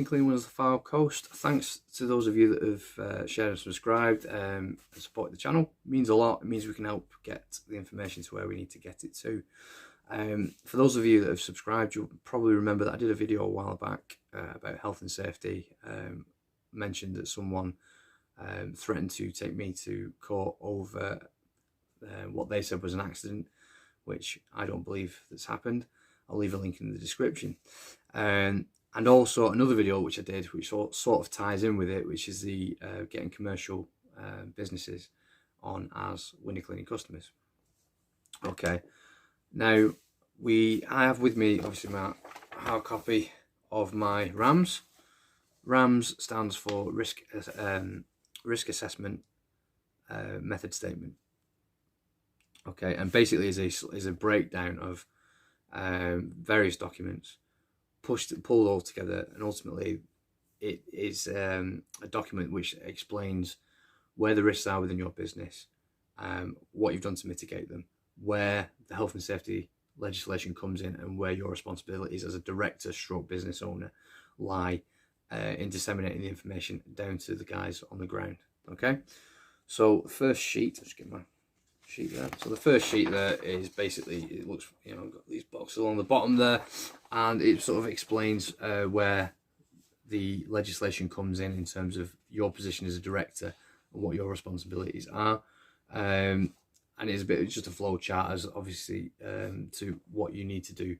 Clean Windows the File Coast. Thanks to those of you that have shared and subscribed and supported the channel. It means a lot. It means we can help get the information to where we need to get it to. For those of you that have subscribed, you'll probably remember that I did a video a while back about health and safety. Mentioned that someone threatened to take me to court over what they said was an accident, which I don't believe that's happened. I'll leave a link in the description. And also another video which I did, which sort of ties in with it, which is the getting commercial businesses on as window cleaning customers. Okay, now I have with me obviously my hard copy of my RAMS. RAMS stands for Risk Assessment Method Statement. Okay, and basically is a breakdown of various documents, pulled all together, and ultimately it is a document which explains where the risks are within your business, what you've done to mitigate them, where the health and safety legislation comes in, and where your responsibilities as a director stroke business owner lie in disseminating the information down to the guys on the ground. Okay, so the first sheet, let's get my sheet there. So the first sheet there is basically, it looks, you know, got these boxes along the bottom there, and it sort of explains where the legislation comes in terms of your position as a director and what your responsibilities are. And it's a bit just a flow chart as obviously to what you need to do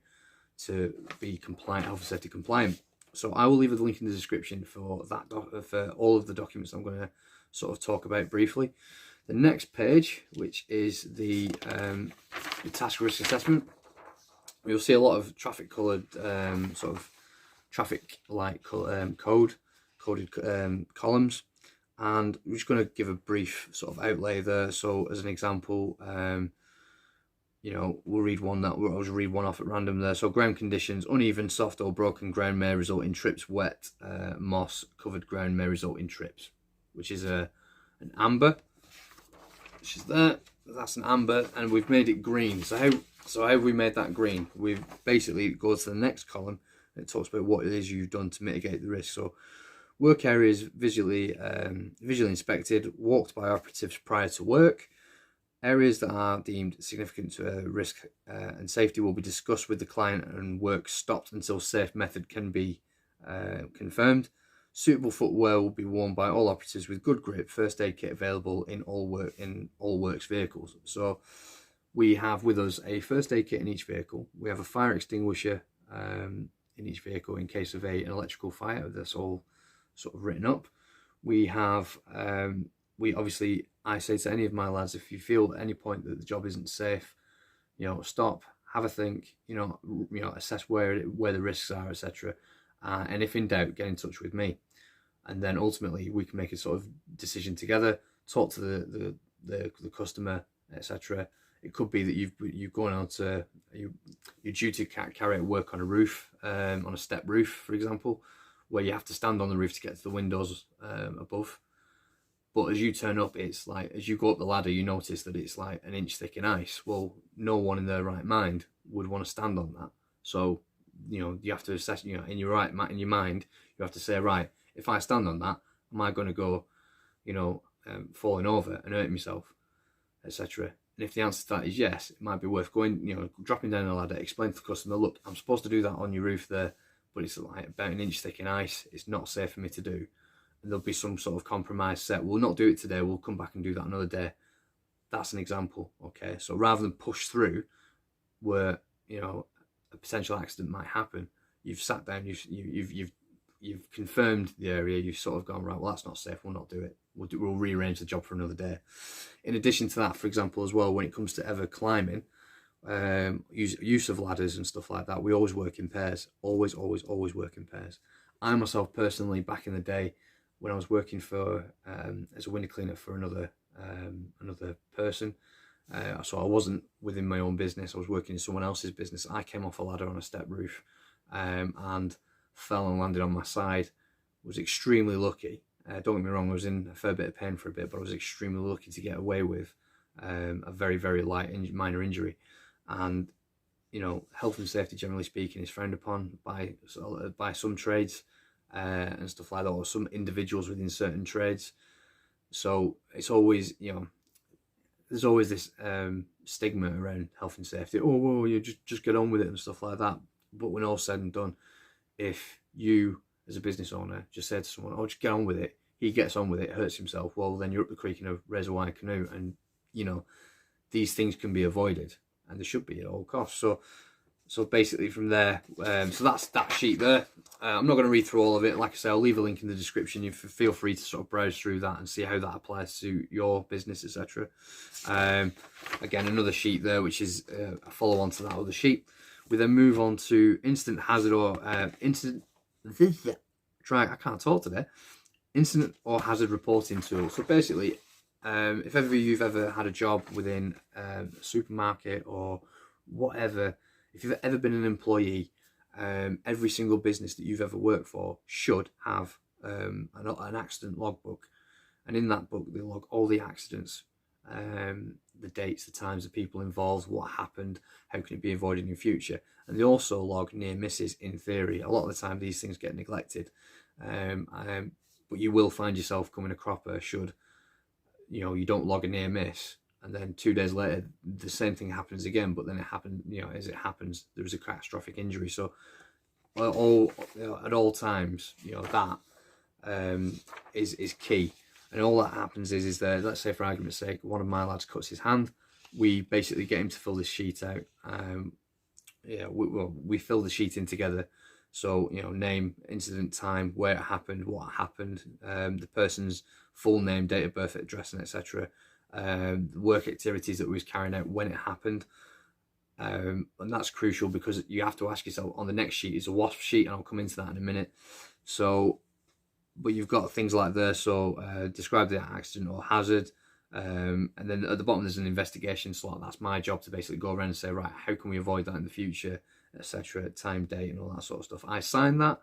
to be compliant, health and safety compliant. So I will leave a link in the description for that for all of the documents I'm going to sort of talk about briefly. The next page, which is the task risk assessment, you'll see a lot of traffic coloured sort of traffic light coded columns, and I'm just going to give a brief sort of outlay there. So as an example, you know, we'll read one that I'll just read one off at random there. So ground conditions: uneven, soft or broken ground may result in trips. Wet, moss covered ground may result in trips, which is an amber. Which is there. That's an amber, and we've made it green. So how have we made that green? We've basically go to the next column, and it talks about what it is you've done to mitigate the risk. So work areas visually inspected, walked by operatives prior to work. Areas that are deemed significant to risk and safety will be discussed with the client, and work stopped until safe method can be confirmed. Suitable footwear will be worn by all operatives with good grip. First aid kit available in all works vehicles. So we have with us a first aid kit in each vehicle. We have a fire extinguisher in each vehicle in case of an electrical fire. That's all sort of written up. We have we obviously, I say to any of my lads, if you feel at any point that the job isn't safe, you know, stop, have a think, you know, assess where the risks are, etc. And if in doubt, get in touch with me, and then ultimately we can make a sort of decision together. Talk to the customer, etc. It could be that you've gone out to you're due to carry out work on a roof, on a step roof, for example, where you have to stand on the roof to get to the windows above. But as you turn up, it's like, as you go up the ladder, you notice that it's like an inch thick in ice. Well, no one in their right mind would want to stand on that. So, you know, you have to assess, you know, in your mind, you have to say, right, if I stand on that, am I going to go, you know, falling over and hurt myself, etc. And if the answer to that is yes, it might be worth going, you know, dropping down the ladder, explain to the customer, look, I'm supposed to do that on your roof there, but it's like about an inch thick in ice. It's not safe for me to do. And there'll be some sort of compromise set. We'll not do it today. We'll come back and do that another day. That's an example. Okay. So rather than push through where, you know, a potential accident might happen, you've sat down, you've confirmed the area, you've sort of gone, right, well, that's not safe, we'll not do it. We'll rearrange the job for another day. In addition to that, for example, as well, when it comes to ever climbing, use of ladders and stuff like that, we always work in pairs. Always work in pairs. I myself personally, back in the day, when I was working for as a window cleaner for another person, so I wasn't within my own business, I was working in someone else's business. I came off a ladder on a step roof and fell and landed on my side. Was extremely lucky. Don't get me wrong, I was in a fair bit of pain for a bit, but I was extremely lucky to get away with a very light minor injury. And you know, health and safety, generally speaking, is frowned upon by some trades. and stuff like that, or some individuals within certain trades. So it's always, there's always this stigma around health and safety. Oh, well, you just get on with it and stuff like that. But when all's said and done, if you as a business owner just said to someone, "Oh, just get on with it," he gets on with it, hurts himself, well, then you're up the creek in a razor wire canoe, and these things can be avoided, and they should be at all costs. So basically from there, so that's that sheet there. I'm not going to read through all of it. Like I say, I'll leave a link in the description. You feel free to sort of browse through that and see how that applies to your business, etc. Again, another sheet there, which is a follow on to that other sheet. We then move on to incident hazard or incident. I can't talk today. Incident or hazard reporting tool. So basically, if ever you've ever had a job within a supermarket or whatever, if you've ever been an employee, every single business that you've ever worked for should have an accident logbook, and in that book they log all the accidents, the dates, the times, the people involved, what happened, how can it be avoided in future, and they also log near misses. In theory, a lot of the time these things get neglected, but you will find yourself coming a cropper should you don't log a near miss, and then 2 days later the same thing happens again, but then it happened, as it happens, there was a catastrophic injury. So at all times, that is key. And all that happens is that, let's say for argument's sake, one of my lads cuts his hand, we basically get him to fill this sheet out. We fill the sheet in together. So name, incident, time, where it happened, what happened, the person's full name, date of birth, address, and etc. The work activities that we was carrying out when it happened, and that's crucial because you have to ask yourself, on the next sheet is a WASP sheet, and I'll come into that in a minute. So, but you've got things like this. So describe the accident or hazard, and then at the bottom there's an investigation slot. That's my job to basically go around and say, right, how can we avoid that in the future, etc. Time, date, and all that sort of stuff. I sign that.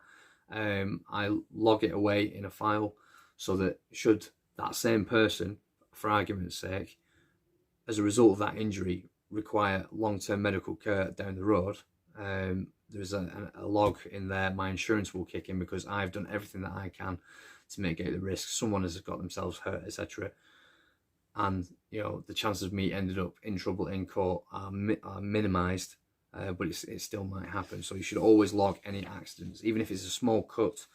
I log it away in a file, so that should that same person, for argument's sake, as a result of that injury, require long-term medical care down the road, there's a log in there. My insurance will kick in because I've done everything that I can to mitigate the risk. Someone has got themselves hurt, etc. And the chances of me ended up in trouble in court are minimized, but it still might happen. So you should always log any accidents, even if it's a small cut,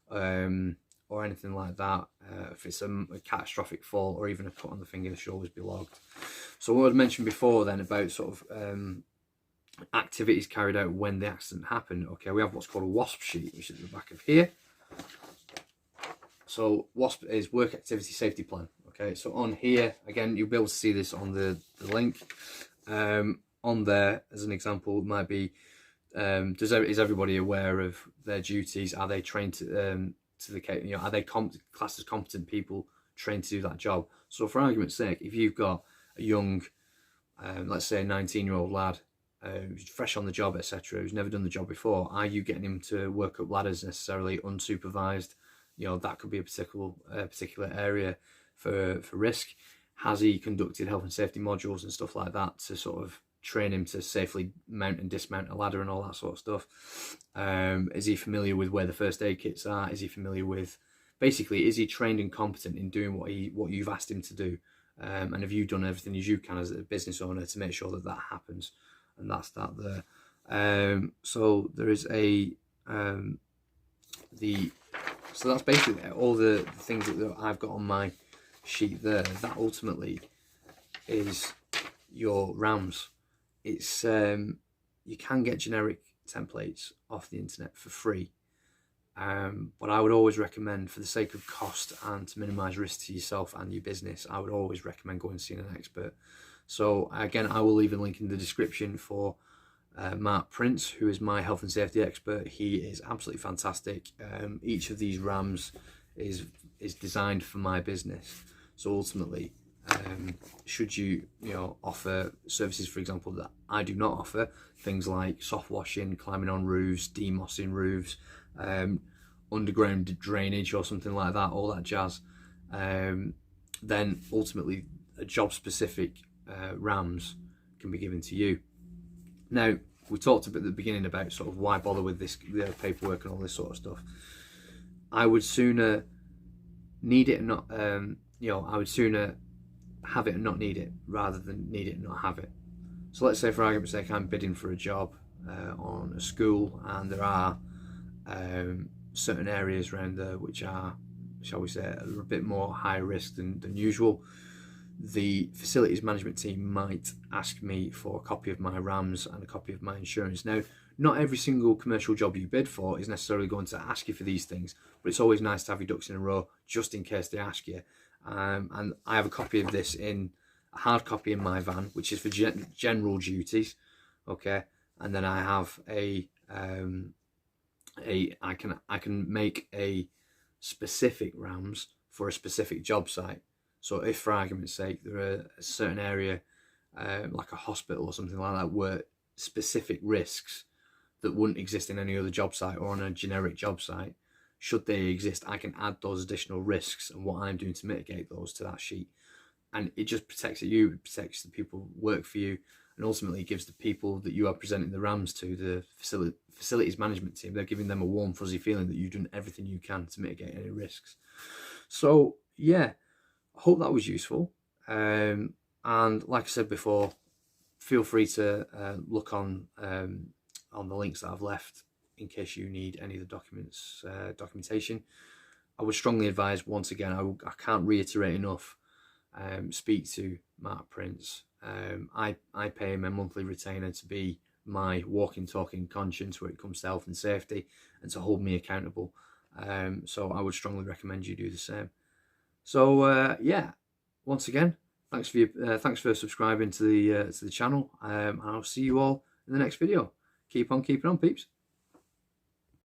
or anything like that. If it's a catastrophic fall or even a cut on the finger, it should always be logged. So what I mentioned before then about sort of activities carried out when the accident happened. Okay, we have what's called a WASP sheet, which is at the back of here. So WASP is Work Activity Safety Plan. Okay, so on here, again, you'll be able to see this on the link. On there, as an example, it might be, is everybody aware of their duties? Are they trained to the, are they classed as competent people trained to do that job? So for argument's sake, if you've got a young, let's say a 19-year-old lad, who's fresh on the job, etc., who's never done the job before, are you getting him to work up ladders necessarily unsupervised? That could be a particular area for risk. Has he conducted health and safety modules and stuff like that to sort of train him to safely mount and dismount a ladder and all that sort of stuff? Is he familiar with where the first aid kits are? Is he familiar with, basically, is he trained and competent in doing what you've asked him to do? And have you done everything as you can as a business owner to make sure that happens? And that's that there. So there is so that's basically all the things that I've got on my sheet there. That ultimately is your RAMS. It's you can get generic templates off the internet for free, but I would always recommend, for the sake of cost and to minimize risk to yourself and your business, I would always recommend going and seeing an expert. So again, I will leave a link in the description for Mark Prince, who is my health and safety expert. He is absolutely fantastic. Each of these RAMs is designed for my business. So ultimately, should you offer services, for example, that I do not offer, things like soft washing, climbing on roofs, demossing roofs, underground drainage or something like that, all that jazz, then ultimately a job specific RAMS can be given to you. Now, we talked at the beginning about sort of why bother with this paperwork and all this sort of stuff. I would sooner need it and not, I would sooner have it and not need it rather than need it and not have it. So let's say, for argument's sake, I'm bidding for a job on a school, and there are certain areas around there which are, shall we say, a bit more high risk than usual. The facilities management team might ask me for a copy of my RAMS and a copy of my insurance. Now, not every single commercial job you bid for is necessarily going to ask you for these things, but it's always nice to have your ducks in a row just in case they ask you. And I have a copy of this in a hard copy in my van, which is for general duties, okay. And then I have I can make a specific RAMS for a specific job site. So if, for argument's sake, there are a certain area, like a hospital or something like that, where specific risks that wouldn't exist in any other job site or on a generic job site, should they exist, I can add those additional risks and what I'm doing to mitigate those to that sheet. And it just protects you, it protects the people who work for you, and ultimately gives the people that you are presenting the RAMS to, the facilities management team, they're giving them a warm fuzzy feeling that you've done everything you can to mitigate any risks. So yeah, I hope that was useful. And like I said before, feel free to look on the links that I've left in case you need any of the documentation. I would strongly advise, once again, I can't reiterate enough, speak to Mark Prince. I pay him a monthly retainer to be my walking, talking conscience when it comes to health and safety, and to hold me accountable. So I would strongly recommend you do the same. So yeah, once again, thanks for subscribing to the channel, and I'll see you all in the next video. Keep on keeping on, peeps.